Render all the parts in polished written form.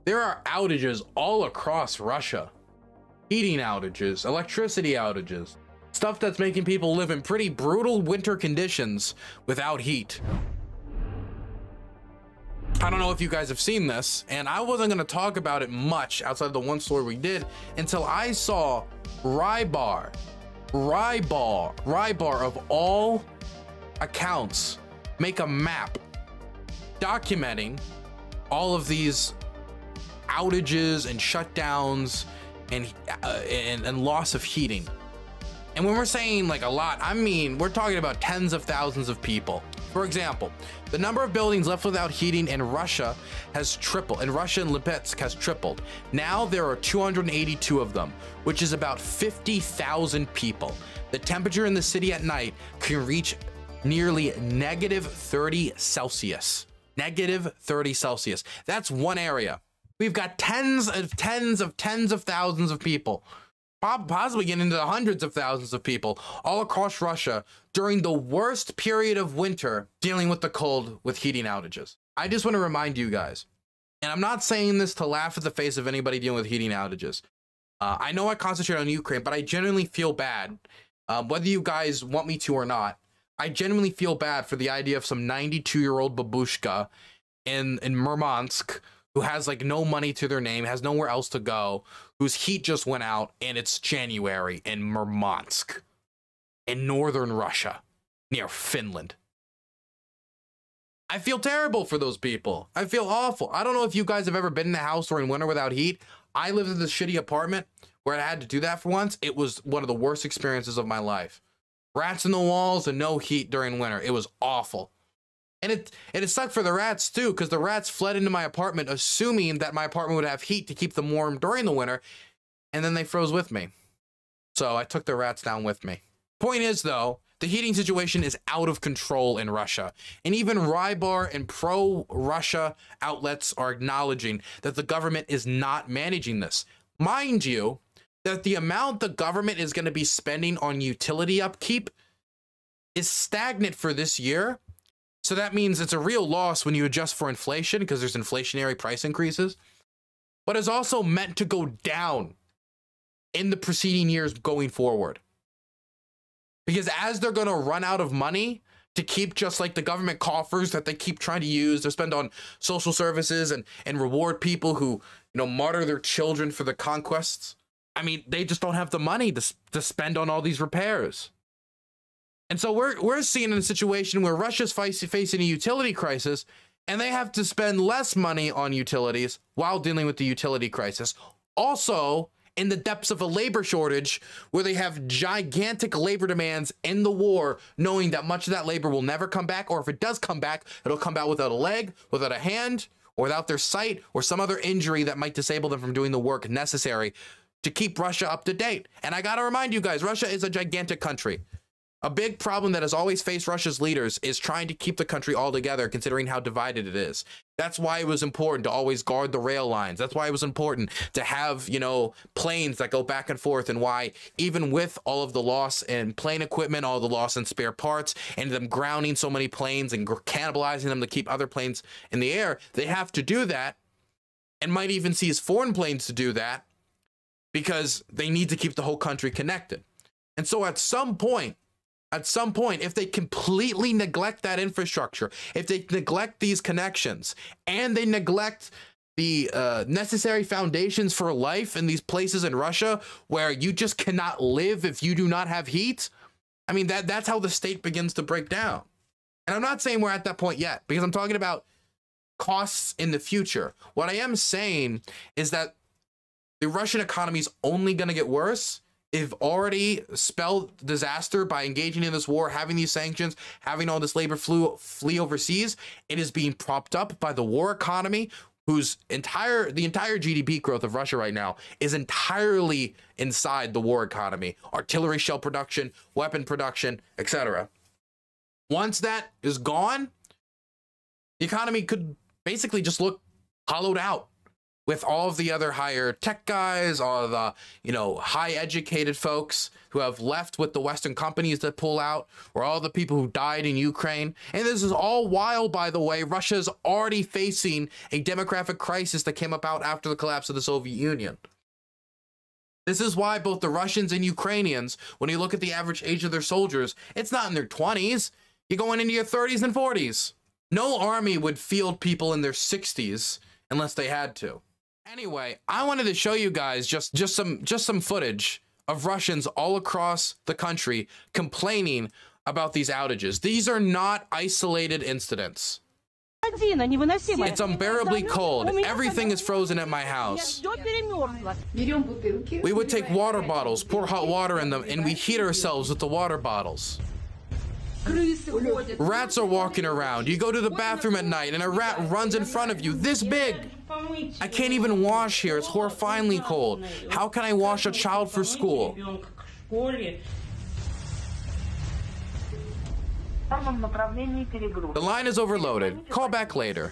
There are outages all across Russia. Heating outages, electricity outages, stuff that's making people live in pretty brutal winter conditions without heat. I don't know if you guys have seen this, and I wasn't going to talk about it much outside of the one story we did until I saw Rybar of all accounts make a map documenting all of these outages and shutdowns and loss of heating. And when we're saying like a lot, I mean we're talking about tens of thousands of people. For example, the number of buildings left without heating in Russia has tripled. In Russia and Lipetsk has tripled. Now there are 282 of them, which is about 50,000 people. The temperature in the city at night can reach nearly -30 Celsius. -30 Celsius. That's one area. We've got tens of thousands of people, possibly getting into the hundreds of thousands of people all across Russia during the worst period of winter dealing with the cold with heating outages. I just want to remind you guys, and I'm not saying this to laugh at the face of anybody dealing with heating outages. I know I concentrate on Ukraine, but I genuinely feel bad, whether you guys want me to or not. I genuinely feel bad for the idea of some 92-year-old babushka in Murmansk who has like no money to their name, has nowhere else to go, whose heat just went out, and it's January in Murmansk, in northern Russia, near Finland. I feel terrible for those people. I feel awful. I don't know if you guys have ever been in a house during winter without heat. I lived in this shitty apartment where I had to do that for once. It was one of the worst experiences of my life. Rats in the walls and no heat during winter. It was awful. And it sucked for the rats too, because the rats fled into my apartment assuming that my apartment would have heat to keep them warm during the winter, and then they froze with me. So I took the rats down with me. Point is though, the heating situation is out of control in Russia, and even Rybar and pro-Russia outlets are acknowledging that the government is not managing this. Mind you, that the amount the government is going to be spending on utility upkeep is stagnant for this year. So that means it's a real loss when you adjust for inflation because there's inflationary price increases, but it's also meant to go down in the preceding years going forward. Because as they're going to run out of money to keep just like the government coffers that they keep trying to use to spend on social services and reward people who, you know, martyr their children for the conquests. I mean, they just don't have the money to spend on all these repairs. And so we're seeing in a situation where Russia's facing a utility crisis, and they have to spend less money on utilities while dealing with the utility crisis. Also, in the depths of a labor shortage, where they have gigantic labor demands in the war, knowing that much of that labor will never come back, or if it does come back, it'll come back without a leg, without a hand, or without their sight, or some other injury that might disable them from doing the work necessary to keep Russia up to date. And I gotta remind you guys, Russia is a gigantic country. A big problem that has always faced Russia's leaders is trying to keep the country all together, considering how divided it is. That's why it was important to always guard the rail lines. That's why it was important to have, you know, planes that go back and forth, and why even with all of the loss in plane equipment, all the loss in spare parts, and them grounding so many planes and cannibalizing them to keep other planes in the air, they have to do that, and might even seize foreign planes to do that, because they need to keep the whole country connected. And so at some point, if they completely neglect that infrastructure, if they neglect these connections, and they neglect the necessary foundations for life in these places in Russia where you just cannot live if you do not have heat, I mean, that's how the state begins to break down. And I'm not saying we're at that point yet, because I'm talking about costs in the future. What I am saying is that the Russian economy is only going to get worse. They've already spelled disaster by engaging in this war, having these sanctions, having all this labor flee overseas. It is being propped up by the war economy, the entire GDP growth of Russia right now is entirely inside the war economy. Artillery shell production, weapon production, etc. Once that is gone, the economy could basically just look hollowed out. with all of the other higher tech guys, all the, high educated folks who have left with the Western companies that pull out, or all the people who died in Ukraine. And this is all while, by the way, Russia's already facing a demographic crisis that came about after the collapse of the Soviet Union. This is why both the Russians and Ukrainians, when you look at the average age of their soldiers, it's not in their 20s. You're going into your 30s and 40s. No army would field people in their 60s unless they had to. Anyway, I wanted to show you guys just some footage of Russians all across the country complaining about these outages. These are not isolated incidents. It's unbearably cold. Everything is frozen at my house. We would take water bottles, pour hot water in them, and we heat ourselves with the water bottles. Rats are walking around. You go to the bathroom at night and a rat runs in front of you, this big. I can't even wash here. It's horrifyingly cold. How can I wash a child for school? The line is overloaded. Call back later.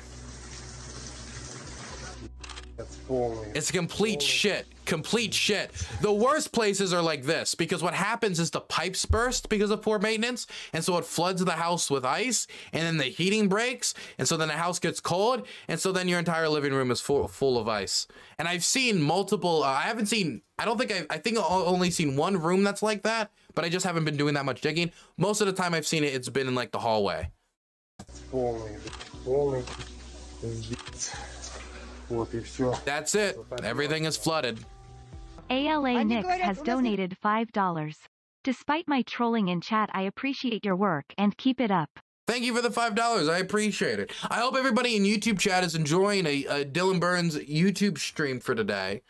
It's complete shit. Complete shit. The worst places are like this, because what happens is the pipes burst because of poor maintenance, and so it floods the house with ice, and then the heating breaks, and so then the house gets cold, and so then your entire living room is full of ice. And I've seen multiple, I think I've only seen one room that's like that, but I just haven't been doing that much digging. Most of the time I've seen it, it's been in like the hallway. That's it. Everything is flooded. ALA Nix has donated $5. Despite my trolling in chat, I appreciate your work and keep it up. Thank you for the $5. I appreciate it. I hope everybody in YouTube chat is enjoying a Dylan Burns YouTube stream for today.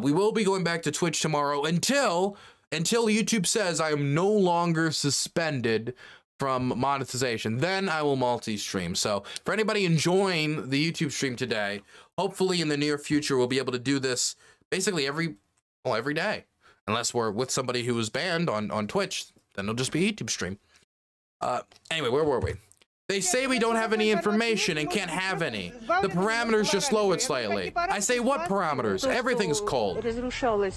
We will be going back to Twitch tomorrow until YouTube says I am no longer suspended from monetization. Then I will multi-stream. So for anybody enjoying the YouTube stream today, hopefully in the near future we'll be able to do this basically every day, unless we're with somebody who was banned on Twitch. Then it'll just be a YouTube stream. Anyway, where were we? They say we don't have any information and can't have any. The parameters just lowered slightly. I say, what parameters? Everything's cold.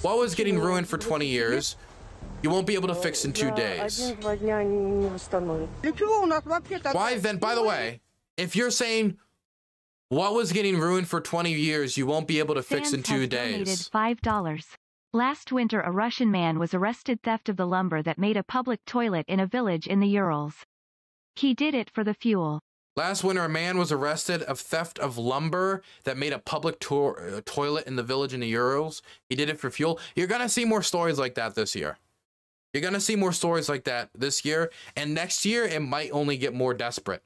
What was getting ruined for 20 years? You won't be able to fix in 2 days. Why then, by the way, if you're saying what was getting ruined for 20 years, you won't be able to fix in 2 days. $5. Last winter, a Russian man was arrested theft of the lumber that made a public toilet in a village in the Urals. He did it for the fuel. Last winter, a man was arrested of theft of lumber that made a public toilet in the village in the Urals. He did it for fuel. You're going to see more stories like that this year. You're going to see more stories like that this year, and next year it might only get more desperate.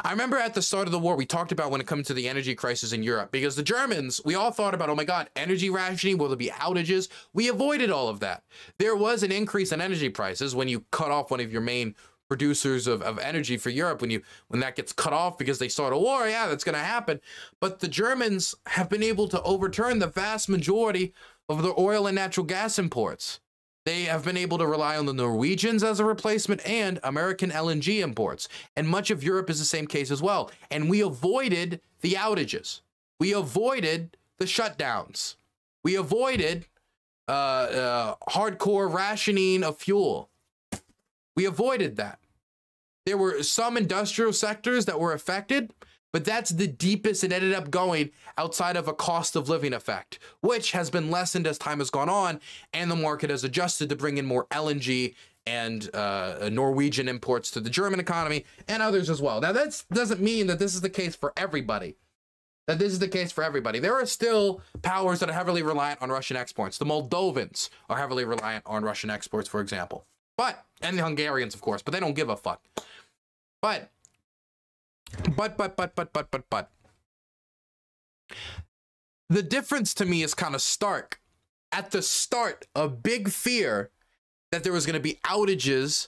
I remember at the start of the war, we talked about when it comes to the energy crisis in Europe, because the Germans, we all thought about, oh my God, energy rationing, will there be outages? We avoided all of that. There was an increase in energy prices when you cut off one of your main producers of energy for Europe. When that gets cut off because they start a war, yeah, that's going to happen. But the Germans have been able to overturn the vast majority of their oil and natural gas imports. They have been able to rely on the Norwegians as a replacement and American LNG imports. And much of Europe is the same case as well. And we avoided the outages. We avoided the shutdowns. We avoided hardcore rationing of fuel. We avoided that. There were some industrial sectors that were affected, but that's the deepest it ended up going outside of a cost of living effect, which has been lessened as time has gone on, and the market has adjusted to bring in more LNG and Norwegian imports to the German economy and others as well. Now, that doesn't mean that this is the case for everybody. There are still powers that are heavily reliant on Russian exports. The Moldovans are heavily reliant on Russian exports, for example. And the Hungarians, of course, but they don't give a fuck. But the difference to me is kind of stark. At the start, a big fear that there was going to be outages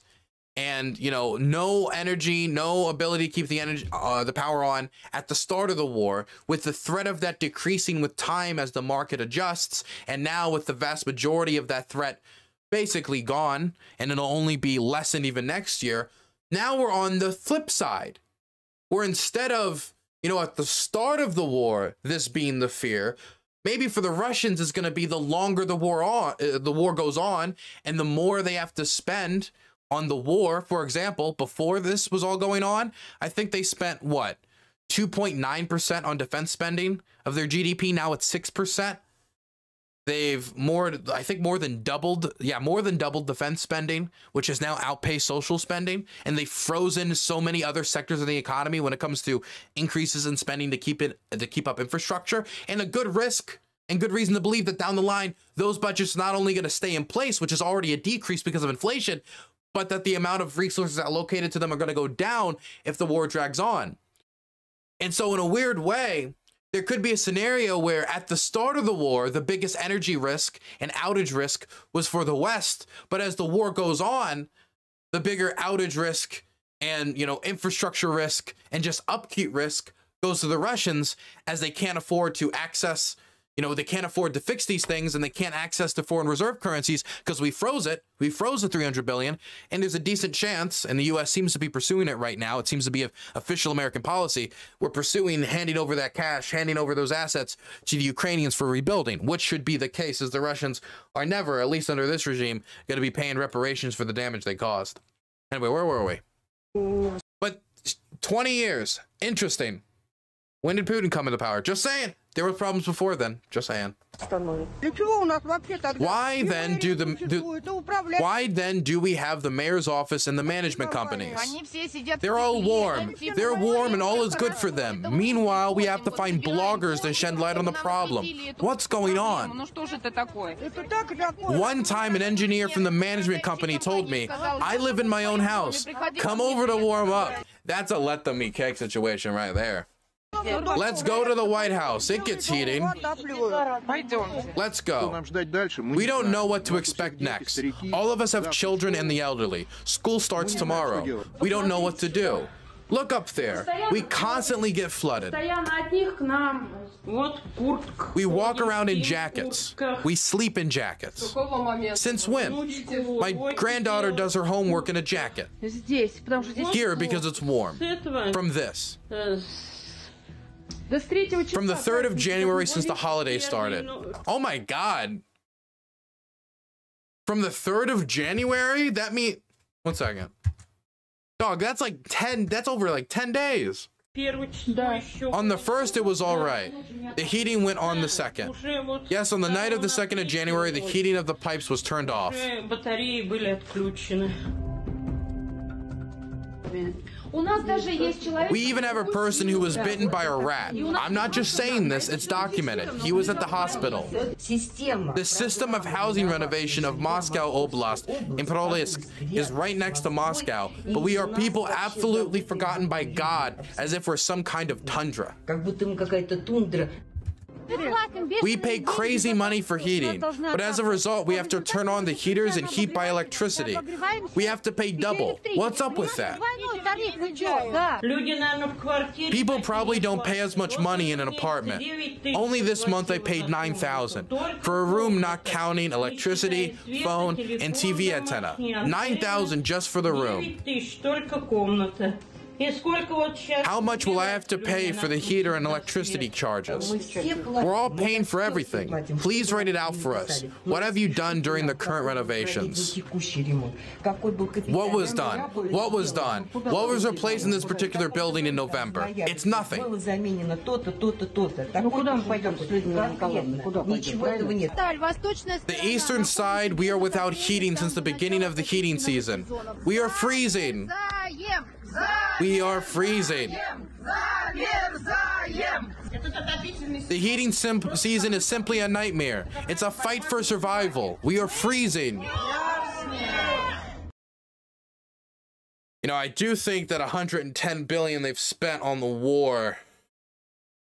and, no energy, no ability to keep the power on at the start of the war, with the threat of that decreasing with time as the market adjusts, and now with the vast majority of that threat basically gone, and it'll only be lessened even next year. Now we're on the flip side, where instead of You know, at the start of the war, this being the fear, maybe for the Russians is going to be the longer the war goes on, and the more they have to spend on the war. For example, before this was all going on, I think they spent what, 2.9% on defense spending of their GDP. Now it's 6%. They've more than doubled defense spending, which has now outpaced social spending, and they've frozen so many other sectors of the economy when it comes to increases in spending to keep up infrastructure. And a good risk and good reason to believe that down the line, those budgets are not only going to stay in place, which is already a decrease because of inflation, but that the amount of resources allocated to them are going to go down if the war drags on. And so in a weird way, there could be a scenario where at the start of the war, the biggest energy risk and outage risk was for the West. But as the war goes on, the bigger outage risk and, you know, infrastructure risk and just upkeep risk goes to the Russians, as they can't afford to access, you know, they can't afford to fix these things, and they can't access the foreign reserve currencies because we froze it. We froze the 300 billion, and there's a decent chance, and the U.S. seems to be pursuing it right now. It seems to be an official American policy. We're pursuing handing over that cash, handing over those assets to the Ukrainians for rebuilding, which should be the case, as the Russians are never, at least under this regime, going to be paying reparations for the damage they caused. Anyway, where were we? But 20 years. Interesting. When did Putin come into power? Just saying. There were problems before then. Just saying. Why then do we have the mayor's office and the management companies? They're all warm. They're warm and all is good for them. Meanwhile, we have to find bloggers to shed light on the problem. What's going on? One time an engineer from the management company told me, I live in my own house. Come over to warm up. That's a let them eat cake situation right there. Let's go to the White House. It gets heating. Let's go. We don't know what to expect next. All of us have children and the elderly. School starts tomorrow. We don't know what to do. Look up there. We constantly get flooded. We walk around in jackets. We sleep in jackets. Since when? My granddaughter does her homework in a jacket. Here because it's warm. From this. From the 3rd of January since the holiday started. Oh my God. From the 3rd of January? That means, 1 second. Dog, that's like 10, that's over like 10 days. On the 1st, it was all right. The heating went on the 2nd. Yes, on the night of the 2nd of January, the heating of the pipes was turned off. We even have a person who was bitten by a rat. I'm not just saying this, it's documented. He was at the hospital. The system of housing renovation of Moscow Oblast in Prolisk is right next to Moscow, but we are people absolutely forgotten by God, as if we're some kind of tundra. We pay crazy money for heating, but as a result, we have to turn on the heaters and heat by electricity. We have to pay double. What's up with that? People probably don't pay as much money in an apartment. Only this month I paid $9,000 for a room not counting electricity, phone, and TV antenna. $9,000 just for the room. How much will I have to pay for the heater and electricity charges? We're all paying for everything. Please write it out for us. What have you done during the current renovations? What was done? What was done? What was replaced in this particular building in November? It's nothing. The eastern side, we are without heating since the beginning of the heating season. We are freezing. We are freezing. The heating season is simply a nightmare. It's a fight for survival. We are freezing. You know, I do think that 110 billion they've spent on the war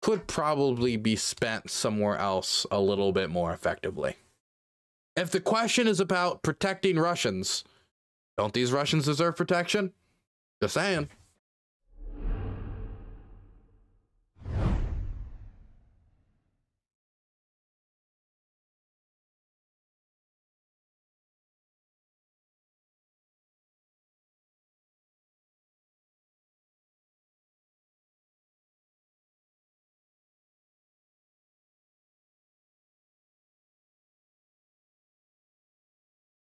could probably be spent somewhere else a little bit more effectively. If the question is about protecting Russians, don't these Russians deserve protection? Just saying.